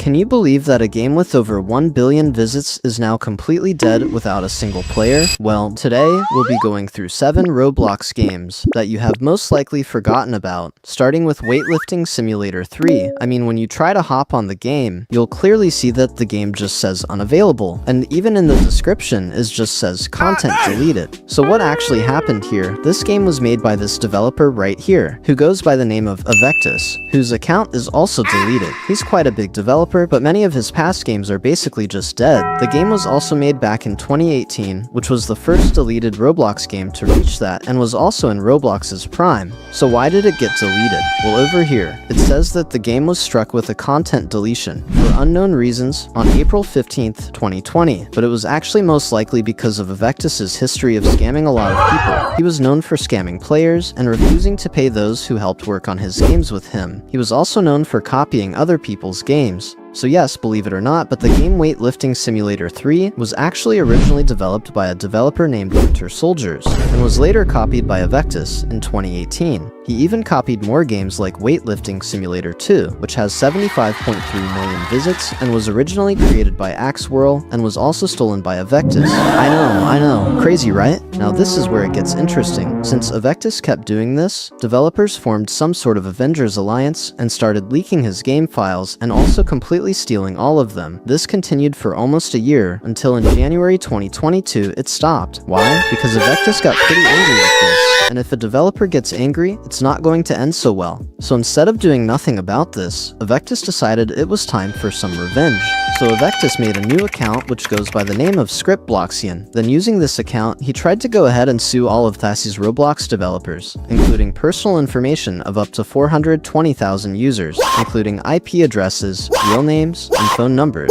Can you believe that a game with over 1 billion visits is now completely dead without a single player? Well, today we'll be going through 7 Roblox games that you have most likely forgotten about, starting with Weightlifting Simulator 3. I mean, when you try to hop on the game, you'll clearly see that the game just says unavailable, and even in the description it just says content deleted. So what actually happened here? This game was made by this developer right here, who goes by the name of OofGod, whose account is also deleted. He's quite a big developer, but many of his past games are basically just dead. The game was also made back in 2018, which was the first deleted Roblox game to reach that, and was also in Roblox's prime. So why did it get deleted? Well, over here, it says that the game was struck with a content deletion for unknown reasons on April 15th, 2020, but it was actually most likely because of OofGod's history of scamming a lot of people. He was known for scamming players and refusing to pay those who helped work on his games with him. He was also known for copying other people's games. So yes, believe it or not, but the game Weightlifting Simulator 3 was actually originally developed by a developer named Winter Soldiers, and was later copied by OofGod in 2018. He even copied more games like Weightlifting Simulator 2, which has 75.3 million visits, and was originally created by Axewirl, and was also stolen by OofGod. I know, crazy right? Now this is where it gets interesting. Since OofGod kept doing this, developers formed some sort of Avengers alliance, and started leaking his game files, and also completely stealing all of them. This continued for almost a year, until in January 2022 it stopped. Why? Because OofGod got pretty angry with this, and if a developer gets angry, it's not going to end so well. So instead of doing nothing about this, OofGod decided it was time for some revenge. So OofGod made a new account which goes by the name of ScriptBloxian. Then using this account, he tried to go ahead and sue all of Thassy's Roblox developers, including personal information of up to 420,000 users, including IP addresses, real names, and phone numbers.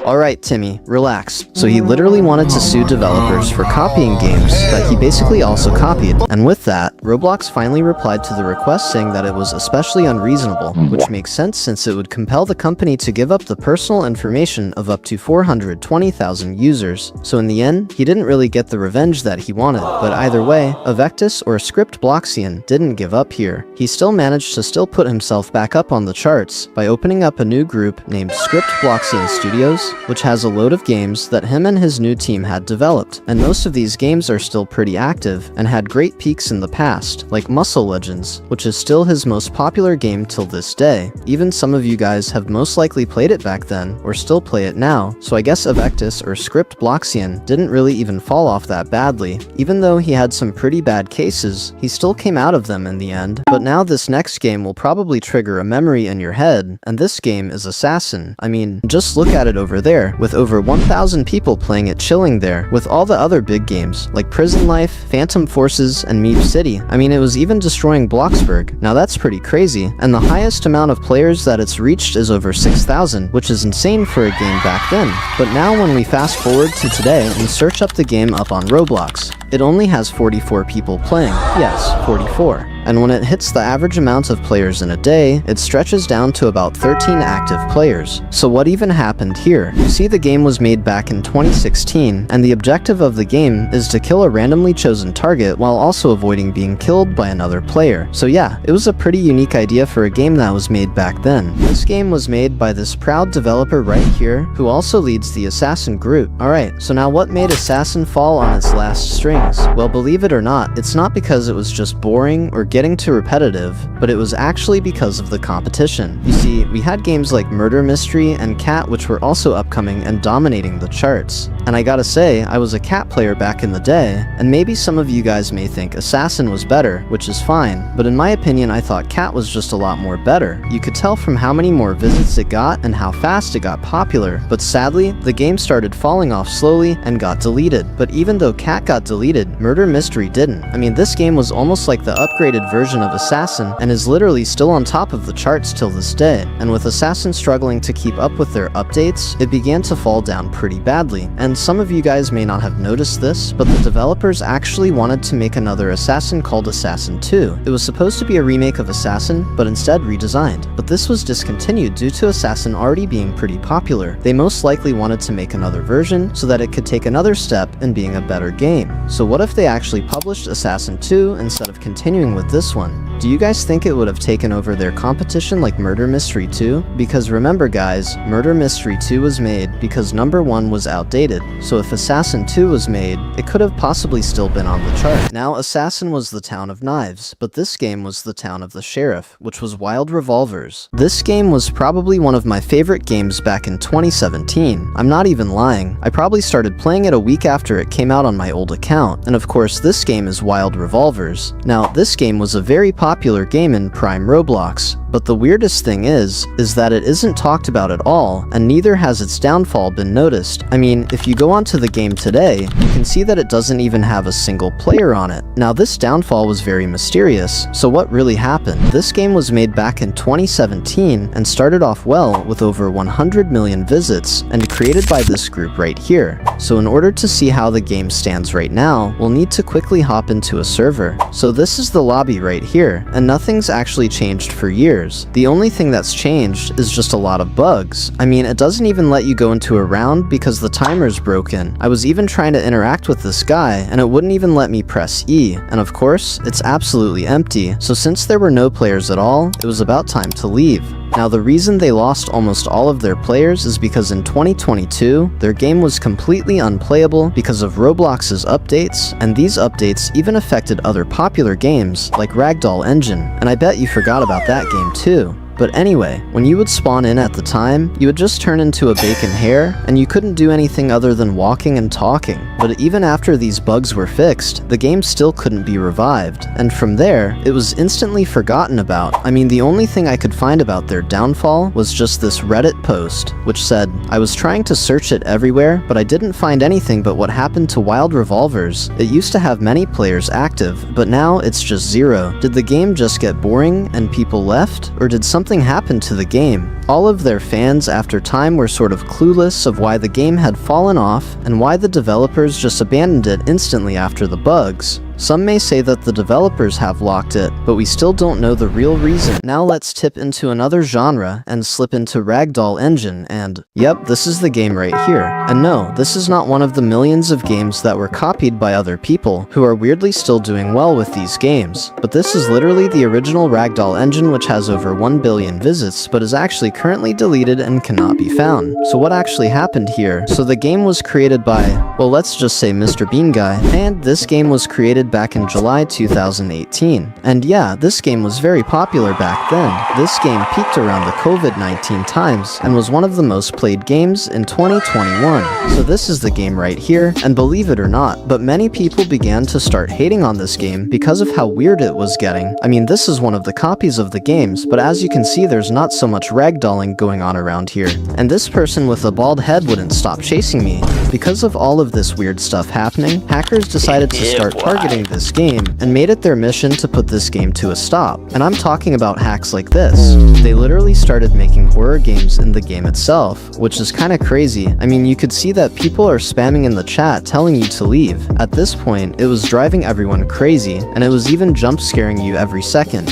Alright Timmy, relax. So he literally wanted to sue developers for copying games that he basically also copied. And with that, Roblox finally replied to the request saying that it was especially unreasonable, which makes sense since it would compel the company to give up the personal information of up to 420,000 users. So in the end, he didn't really get the revenge that he wanted. But either way, OofGod or ScriptBloxian didn't give up here. He still managed to put himself back up on the charts by opening up a new group named ScriptBloxian Studios, which has a load of games that him and his new team had developed. And most of these games are still pretty active and had great peaks in the past, like Muscle Legends, which is still his most popular game till this day. Even some of you guys have most likely played it back then, or still play it now, so I guess OofGod or ScriptBloxian didn't really even fall off that badly. Even though he had some pretty bad cases, he still came out of them in the end. But now this next game will probably trigger a memory in your head, and this game is Assassin. I mean, just look at it over there, with over 1,000 people playing it chilling there, with all the other big games, like Prison Life, Phantom Forces, and Meep City. I mean, it was even destroying Bloxburg. Now that's pretty crazy, and the highest amount of players that it's reached is over 6,000, which is insane for a game back then. But now when we fast forward to today and search up the game up on Roblox, it only has 44 people playing. Yes, 44. And when it hits the average amount of players in a day, it stretches down to about 13 active players. So what even happened here? You see, the game was made back in 2016, and the objective of the game is to kill a randomly chosen target while also avoiding being killed by another player. So yeah, it was a pretty unique idea for a game that was made back then. This game was made by this proud developer right here, who also leads the Assassin group. Alright, so now what made Assassin fall on its last strings? Well, believe it or not, it's not because it was just boring or getting too repetitive, but it was actually because of the competition. You see, we had games like Murder Mystery and Cat, which were also upcoming and dominating the charts. And I gotta say, I was a Cat player back in the day, and maybe some of you guys may think Assassin was better, which is fine, but in my opinion I thought Cat was just a lot more better. You could tell from how many more visits it got and how fast it got popular, but sadly, the game started falling off slowly and got deleted. But even though Cat got deleted, Murder Mystery didn't. I mean, this game was almost like the upgraded version of Assassin, and is literally still on top of the charts till this day. And with Assassin struggling to keep up with their updates, it began to fall down pretty badly. And some of you guys may not have noticed this, but the developers actually wanted to make another Assassin called Assassin 2. It was supposed to be a remake of Assassin, but instead redesigned. But this was discontinued due to Assassin already being pretty popular. They most likely wanted to make another version so that it could take another step in being a better game. So what if they actually published Assassin 2 instead of continuing with this one? Do you guys think it would have taken over their competition like Murder Mystery 2? Because remember guys, Murder Mystery 2 was made because number 1 was outdated, so if Assassin 2 was made, it could have possibly still been on the chart. Now Assassin was the town of knives, but this game was the town of the sheriff, which was wild revolvers. This game was probably one of my favorite games back in 2017. I'm not even lying. I probably started playing it a week after it came out on my old account, and of course this game is Wild Revolvers. Now this game was a very popular game in Prime Roblox, but the weirdest thing is that it isn't talked about at all, and neither has its downfall been noticed. I mean, if you go onto the game today, you can see that it doesn't even have a single player on it. Now this downfall was very mysterious, so what really happened? This game was made back in 2017 and started off well with over 100 million visits and created by this group right here. So in order to see how the game stands right now, we'll need to quickly hop into a server. So this is the lobby right here, and nothing's actually changed for years. The only thing that's changed is just a lot of bugs. I mean, it doesn't even let you go into a round because the timer's broken. I was even trying to interact with this guy, and it wouldn't even let me press E. And of course, it's absolutely empty. So since there were no players at all, it was about time to leave. Now the reason they lost almost all of their players is because in 2022, their game was completely unplayable because of Roblox's updates, and these updates even affected other popular games like Ragdoll Engine, and I bet you forgot about that game too. But anyway, when you would spawn in at the time, you would just turn into a bacon hare, and you couldn't do anything other than walking and talking. But even after these bugs were fixed, the game still couldn't be revived, and from there, it was instantly forgotten about. I mean, the only thing I could find about their downfall was just this Reddit post, which said, "I was trying to search it everywhere, but I didn't find anything but what happened to Wild Revolvers. It used to have many players active, but now it's just 0. Did the game just get boring and people left? Or did something happened to the game?" All of their fans after time were sort of clueless of why the game had fallen off and why the developers just abandoned it instantly after the bugs. Some may say that the developers have locked it, but we still don't know the real reason. Now let's tip into another genre and slip into Ragdoll Engine, and yep, this is the game right here. And no, this is not one of the millions of games that were copied by other people who are weirdly still doing well with these games. But this is literally the original Ragdoll Engine, which has over 1 billion visits, but is actually currently deleted and cannot be found. So what actually happened here? So the game was created by, well, let's just say Mr. Bean Guy, and this game was created back in July 2018. And yeah, this game was very popular back then. This game peaked around the COVID-19 times and was one of the most played games in 2021. So this is the game right here, and believe it or not, but many people began to start hating on this game because of how weird it was getting. I mean, this is one of the copies of the games, but as you can see, there's not so much ragdolling going on around here. And this person with a bald head wouldn't stop chasing me. Because of all of this weird stuff happening, hackers decided to start targeting this game and made it their mission to put this game to a stop. And I'm talking about hacks like this. They literally started making horror games in the game itself, which is kinda crazy. I mean, you could see that people are spamming in the chat telling you to leave. At this point, it was driving everyone crazy, and it was even jump scaring you every second.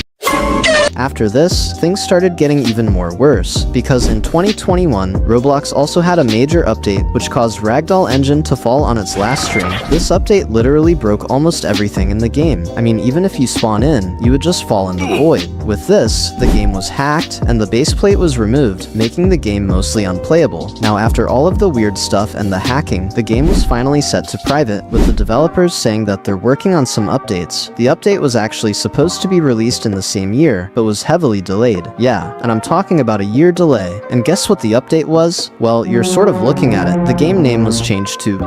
After this, things started getting even more worse, because in 2021, Roblox also had a major update which caused Ragdoll Engine to fall on its last string. This update literally broke almost everything in the game. I mean, even if you spawn in, you would just fall in the void. With this, the game was hacked, and the base plate was removed, making the game mostly unplayable. Now, after all of the weird stuff and the hacking, the game was finally set to private, with the developers saying that they're working on some updates. The update was actually supposed to be released in the same year, but was heavily delayed. Yeah, and I'm talking about a year delay. And guess what the update was? Well, you're sort of looking at it. The game name was changed to ...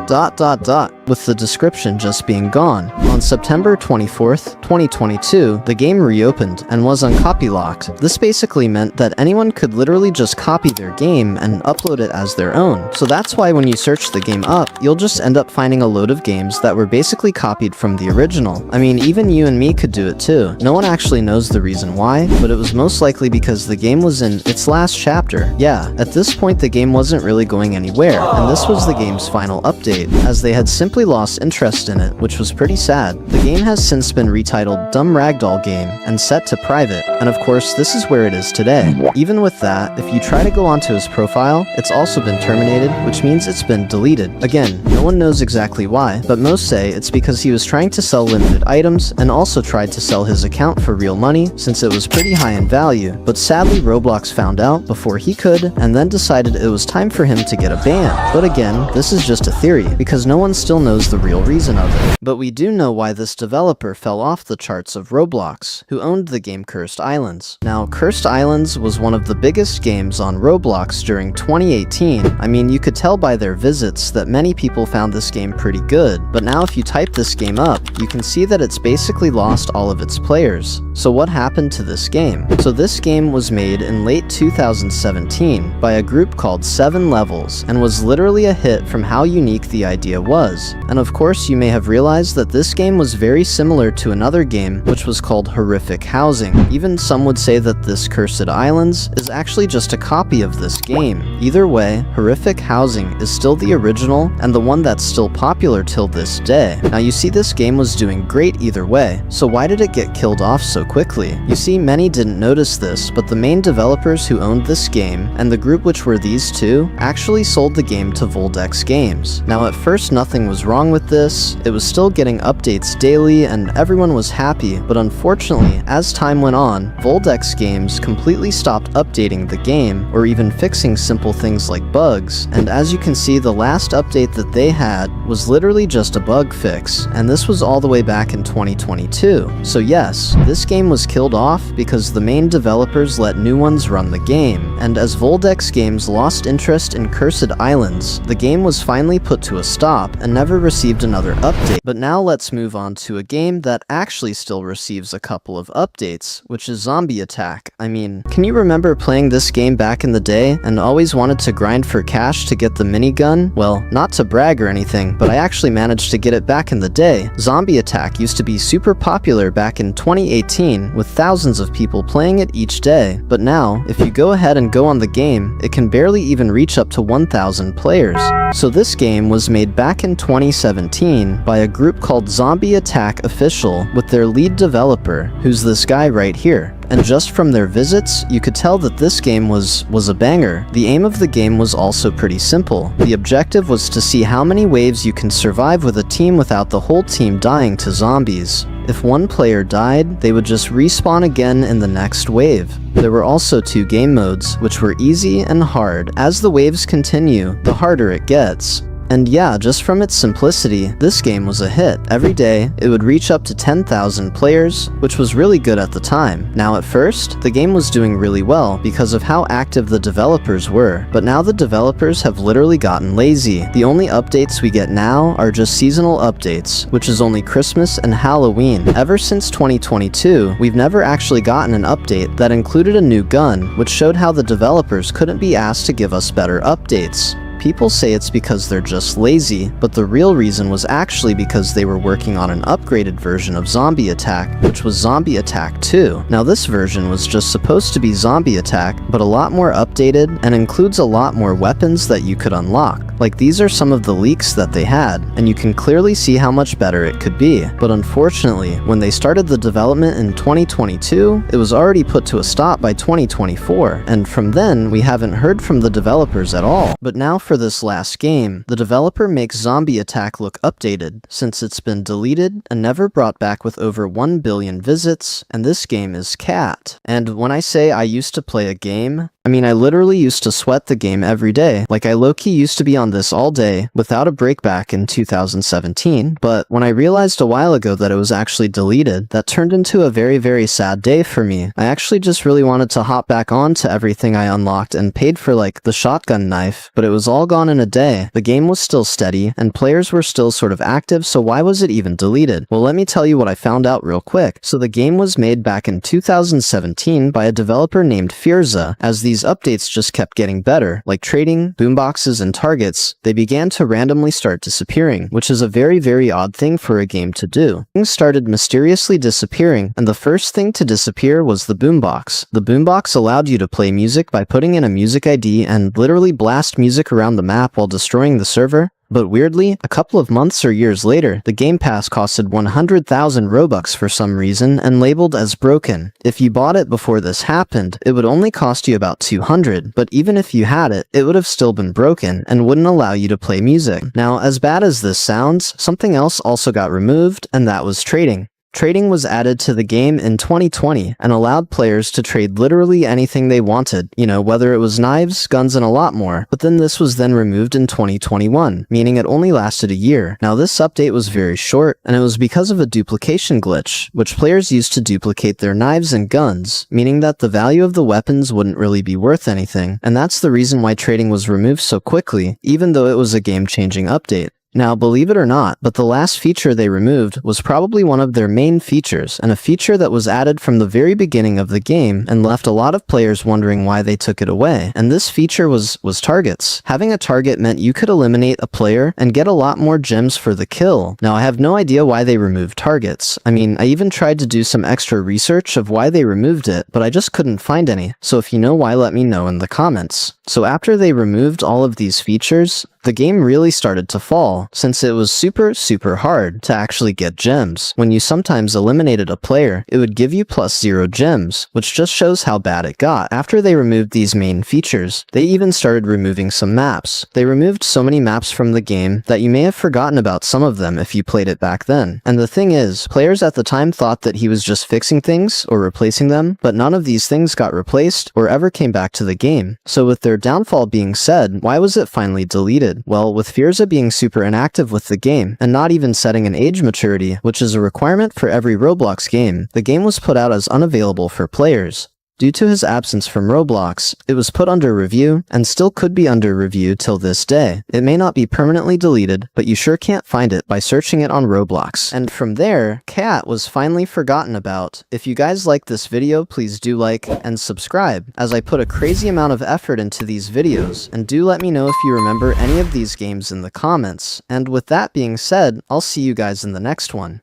with the description just being gone. On September 24th, 2022, the game reopened and was uncopy locked. This basically meant that anyone could literally just copy their game and upload it as their own. So that's why when you search the game up, you'll just end up finding a load of games that were basically copied from the original. I mean, even you and me could do it too. No one actually knows the reason why, but it was most likely because the game was in its last chapter. Yeah, at this point the game wasn't really going anywhere, and this was the game's final update, as they had simply lost interest in it, which was pretty sad. The game has since been retitled Dumb Ragdoll Game and set to private, and of course this is where it is today. Even with that, if you try to go onto his profile, it's also been terminated, which means it's been deleted. Again, no No one knows exactly why, but most say it's because he was trying to sell limited items and also tried to sell his account for real money since it was pretty high in value, but sadly Roblox found out before he could and then decided it was time for him to get a ban. But again, this is just a theory because no one still knows the real reason of it. But we do know why this developer fell off the charts of Roblox, who owned the game Cursed Islands. Now, Cursed Islands was one of the biggest games on Roblox during 2018. I mean, you could tell by their visits that many people found this game pretty good, but now if you type this game up, you can see that it's basically lost all of its players. So what happened to this game? So this game was made in late 2017 by a group called 7 Levels and was literally a hit from how unique the idea was. And of course you may have realized that this game was very similar to another game which was called Horrific Housing. Even some would say that this Cursed Islands is actually just a copy of this game. Either way, Horrific Housing is still the original and the one that's still popular till this day. Now you see this game was doing great either way, so why did it get killed off so quickly? You see, many didn't notice this, but the main developers who owned this game, and the group which were these two, actually sold the game to Voldex Games. Now at first nothing was wrong with this, it was still getting updates daily and everyone was happy, but unfortunately, as time went on, Voldex Games completely stopped updating the game, or even fixing simple things like bugs, and as you can see, the last update that they had was literally just a bug fix, and this was all the way back in 2022. So yes, this game was killed off because the main developers let new ones run the game, and as Voldex Games lost interest in Cursed Islands, the game was finally put to a stop and never received another update. But now let's move on to a game that actually still receives a couple of updates, which is Zombie Attack. I mean, can you remember playing this game back in the day and always wanted to grind for cash to get the minigun? Well, not to brag or anything, but I actually managed to get it back in the day. Zombie Attack used to be super popular back in 2018 with thousands of people playing it each day, but now, if you go ahead and go on the game, it can barely even reach up to 1,000 players. So this game was made back in 2017 by a group called Zombie Attack Official with their lead developer, who's this guy right here. And just from their visits, you could tell that this game was a banger. The aim of the game was also pretty simple. The objective was to see how many waves you can survive with a team without the whole team dying to zombies. If one player died, they would just respawn again in the next wave. There were also 2 game modes, which were easy and hard. As the waves continue, the harder it gets. And yeah, just from its simplicity, this game was a hit. Every day, it would reach up to 10,000 players, which was really good at the time. Now at first, the game was doing really well because of how active the developers were, but now the developers have literally gotten lazy. The only updates we get now are just seasonal updates, which is only Christmas and Halloween. Ever since 2022, we've never actually gotten an update that included a new gun, which showed how the developers couldn't be asked to give us better updates. People say it's because they're just lazy, but the real reason was actually because they were working on an upgraded version of Zombie Attack, which was Zombie Attack 2. Now this version was just supposed to be Zombie Attack, but a lot more updated and includes a lot more weapons that you could unlock. Like these are some of the leaks that they had, and you can clearly see how much better it could be. But unfortunately, when they started the development in 2022, it was already put to a stop by 2024, and from then we haven't heard from the developers at all. But now for this last game, the developer makes Zombie Attack look updated, since it's been deleted and never brought back with over 1 billion visits, and this game is Cat. And when I say I used to play a game, I mean, I literally used to sweat the game every day. Like, I low-key used to be on this all day, without a break back in 2017, but when I realized a while ago that it was actually deleted, that turned into a very, very sad day for me. I actually just really wanted to hop back on to everything I unlocked and paid for, like, the shotgun knife, but it was all gone in a day. The game was still steady, and players were still sort of active, so why was it even deleted? Well, let me tell you what I found out real quick. So the game was made back in 2017 by a developer named Firza. As these updates just kept getting better, like trading, boomboxes, and targets, they began to randomly start disappearing, which is a very, very odd thing for a game to do. Things started mysteriously disappearing, and the first thing to disappear was the boombox. The boombox allowed you to play music by putting in a music ID and literally blast music around the map while destroying the server. But weirdly, a couple of months or years later, the Game Pass costed 100,000 Robux for some reason and labeled as broken. If you bought it before this happened, it would only cost you about 200, but even if you had it, it would have still been broken and wouldn't allow you to play music. Now, as bad as this sounds, something else also got removed, and that was trading. Trading was added to the game in 2020 and allowed players to trade literally anything they wanted, whether it was knives, guns, and a lot more, but then this was then removed in 2021, meaning it only lasted a year. Now this update was very short, and it was because of a duplication glitch, which players used to duplicate their knives and guns, meaning that the value of the weapons wouldn't really be worth anything, and that's the reason why trading was removed so quickly, even though it was a game-changing update. Now, believe it or not, but the last feature they removed was probably one of their main features, and a feature that was added from the very beginning of the game and left a lot of players wondering why they took it away. And this feature was targets. Having a target meant you could eliminate a player and get a lot more gems for the kill. Now, I have no idea why they removed targets. I mean, I even tried to do some extra research of why they removed it, but I just couldn't find any. So if you know why, let me know in the comments. So after they removed all of these features, the game really started to fall, since it was super hard to actually get gems. When you sometimes eliminated a player, it would give you +0 gems, which just shows how bad it got. After they removed these main features, they even started removing some maps. They removed so many maps from the game that you may have forgotten about some of them if you played it back then. And the thing is, players at the time thought that he was just fixing things or replacing them, but none of these things got replaced or ever came back to the game. So with their downfall being said, why was it finally deleted? Well, with Firza being super inactive with the game, and not even setting an age maturity, which is a requirement for every Roblox game, the game was put out as unavailable for players. Due to his absence from Roblox, it was put under review, and still could be under review till this day. It may not be permanently deleted, but you sure can't find it by searching it on Roblox. And from there, Cat was finally forgotten about. If you guys like this video, please do like and subscribe, as I put a crazy amount of effort into these videos, and do let me know if you remember any of these games in the comments. And with that being said, I'll see you guys in the next one.